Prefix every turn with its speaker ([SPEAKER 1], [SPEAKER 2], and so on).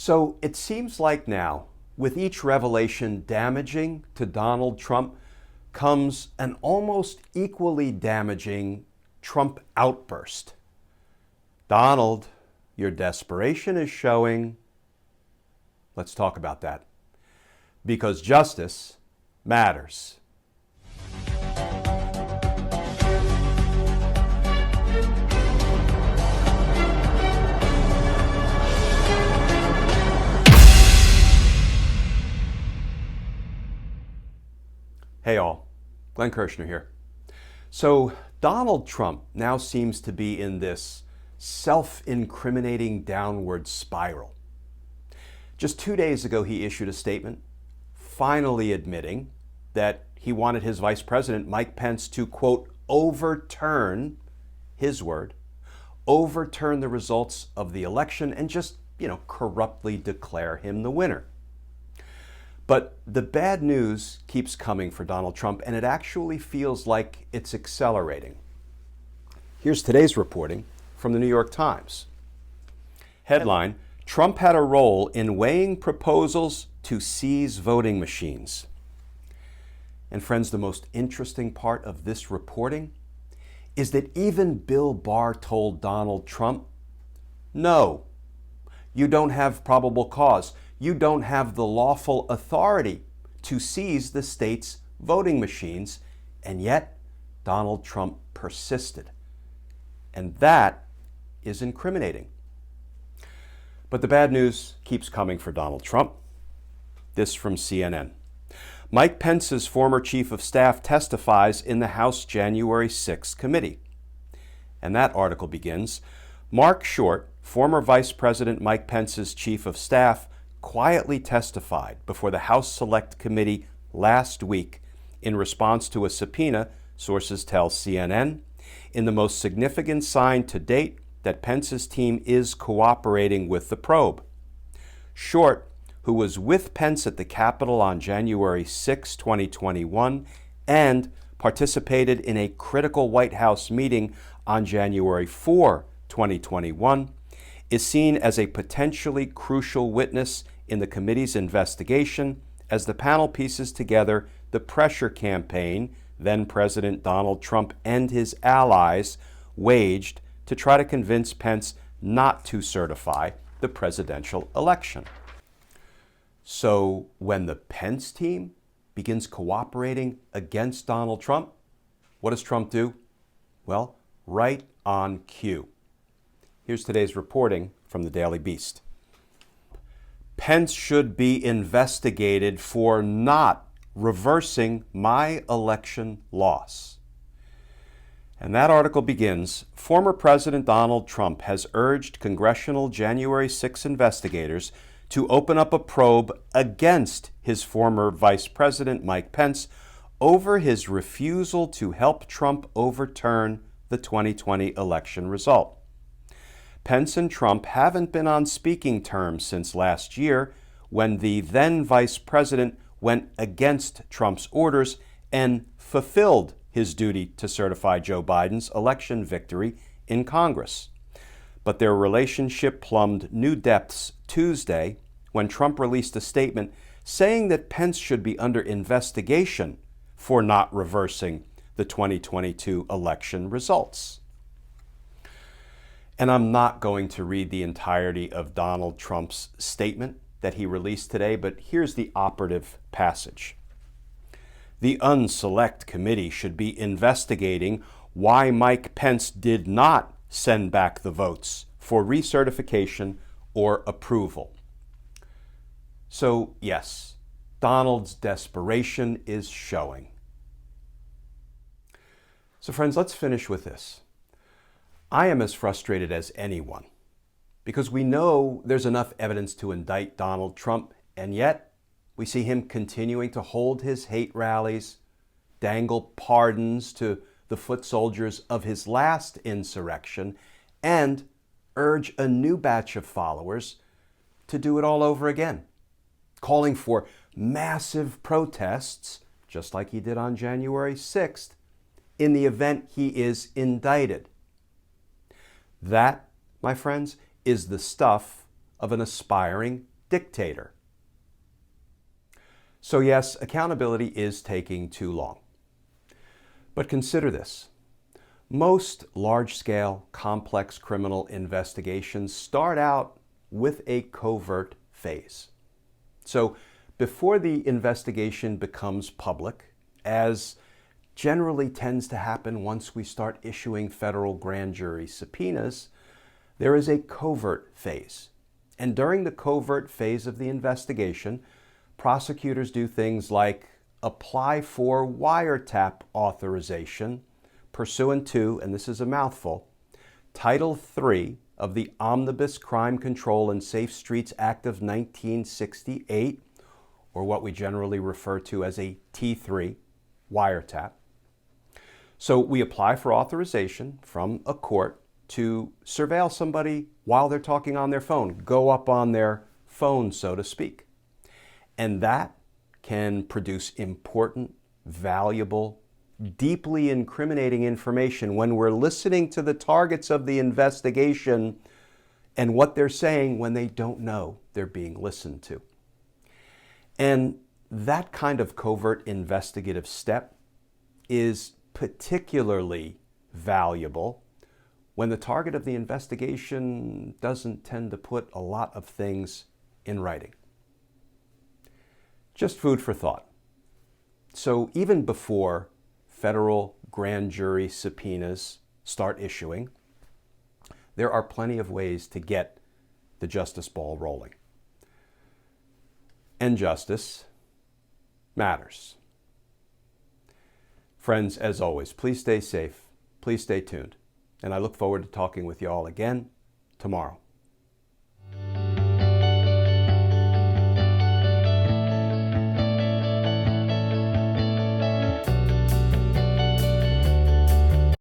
[SPEAKER 1] So it seems like now, with each revelation damaging to Donald Trump, comes an almost equally damaging Trump outburst. Donald, your desperation is showing. Let's talk about that. Because justice matters. Hey all, Glenn Kirshner here. So Donald Trump now seems to be in this self-incriminating downward spiral. Just 2 days ago, he issued a statement finally admitting that he wanted his Vice President, Mike Pence, to, quote, overturn, his word, overturn the results of the election and just, corruptly declare him the winner. But the bad news keeps coming for Donald Trump, and it actually feels like it's accelerating. Here's today's reporting from the New York Times. Headline, Trump had a role in weighing proposals to seize voting machines. And friends, the most interesting part of this reporting is that even Bill Barr told Donald Trump, no, you don't have probable cause. You don't have the lawful authority to seize the state's voting machines, and yet Donald Trump persisted. And that is incriminating. But the bad news keeps coming for Donald Trump. This from CNN. Mike Pence's former chief of staff testifies in the House January 6th committee. And that article begins, Marc Short, former Vice President Mike Pence's chief of staff, quietly testified before the House Select Committee last week in response to a subpoena, sources tell CNN, in the most significant sign to date that Pence's team is cooperating with the probe. Short, who was with Pence at the Capitol on January 6, 2021, and participated in a critical White House meeting on January 4, 2021, is seen as a potentially crucial witness in the committee's investigation as the panel pieces together the pressure campaign then President Donald Trump and his allies waged to try to convince Pence not to certify the presidential election. So when the Pence team begins cooperating against Donald Trump, what does Trump do? Well, right on cue. Here's today's reporting from the Daily Beast. Pence should be investigated for not reversing my election loss. And that article begins, former President Donald Trump has urged congressional January 6 investigators to open up a probe against his former Vice President Mike Pence over his refusal to help Trump overturn the 2020 election result. Pence and Trump haven't been on speaking terms since last year when the then vice president went against Trump's orders and fulfilled his duty to certify Joe Biden's election victory in Congress. But their relationship plumbed new depths Tuesday when Trump released a statement saying that Pence should be under investigation for not reversing the 2022 election results. And I'm not going to read the entirety of Donald Trump's statement that he released today, but here's the operative passage. The Unselect Committee should be investigating why Mike Pence did not send back the votes for recertification or approval. So, yes, Donald's desperation is showing. So, friends, let's finish with this. I am as frustrated as anyone because we know there's enough evidence to indict Donald Trump, and yet we see him continuing to hold his hate rallies, dangle pardons to the foot soldiers of his last insurrection, and urge a new batch of followers to do it all over again, calling for massive protests, just like he did on January 6th, in the event he is indicted. That, my friends, is the stuff of an aspiring dictator. So yes, accountability is taking too long. But consider this. Most large-scale, complex criminal investigations start out with a covert phase. So before the investigation becomes public, as generally tends to happen once we start issuing federal grand jury subpoenas, there is a covert phase. And during the covert phase of the investigation, prosecutors do things like apply for wiretap authorization pursuant to, and this is a mouthful, Title III of the Omnibus Crime Control and Safe Streets Act of 1968, or what we generally refer to as a T3 wiretap. So we apply for authorization from a court to surveil somebody while they're talking on their phone, go up on their phone, so to speak. And that can produce important, valuable, deeply incriminating information when we're listening to the targets of the investigation and what they're saying when they don't know they're being listened to. And that kind of covert investigative step is particularly valuable when the target of the investigation doesn't tend to put a lot of things in writing. Just food for thought. So even before federal grand jury subpoenas start issuing, there are plenty of ways to get the justice ball rolling. And justice matters. Friends, as always, please stay safe, please stay tuned, and I look forward to talking with you all again tomorrow.